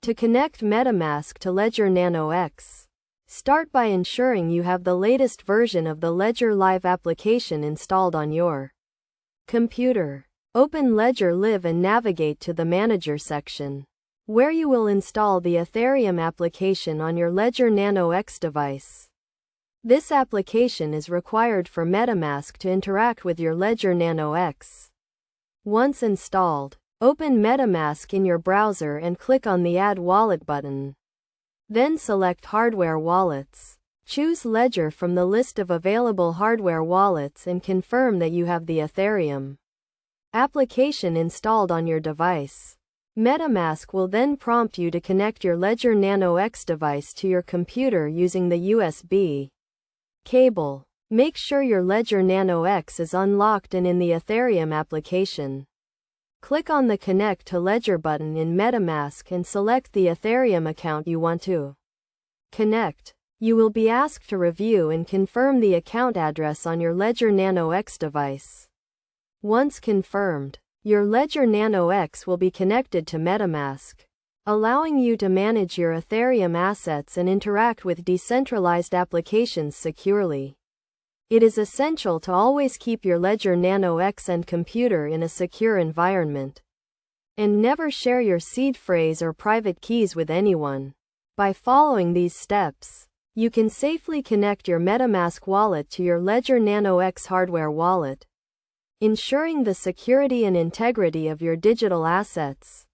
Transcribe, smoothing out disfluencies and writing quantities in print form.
To connect MetaMask to Ledger Nano X, start by ensuring you have the latest version of the Ledger Live application installed on your computer. Open Ledger Live and navigate to the Manager section, where you will install the Ethereum application on your Ledger Nano X device. This application is required for MetaMask to interact with your Ledger Nano X. Once installed, open MetaMask in your browser and click on the Add Wallet button. Then select Hardware Wallets. Choose Ledger from the list of available hardware wallets and confirm that you have the Ethereum application installed on your device. MetaMask will then prompt you to connect your Ledger Nano X device to your computer using the USB cable. Make sure your Ledger Nano X is unlocked and in the Ethereum application. Click on the Connect to Ledger button in MetaMask and select the Ethereum account you want to connect. You will be asked to review and confirm the account address on your Ledger Nano X device. Once confirmed, your Ledger Nano X will be connected to MetaMask, allowing you to manage your Ethereum assets and interact with decentralized applications securely. It is essential to always keep your Ledger Nano X and computer in a secure environment, and never share your seed phrase or private keys with anyone. By following these steps, you can safely connect your MetaMask wallet to your Ledger Nano X hardware wallet, ensuring the security and integrity of your digital assets.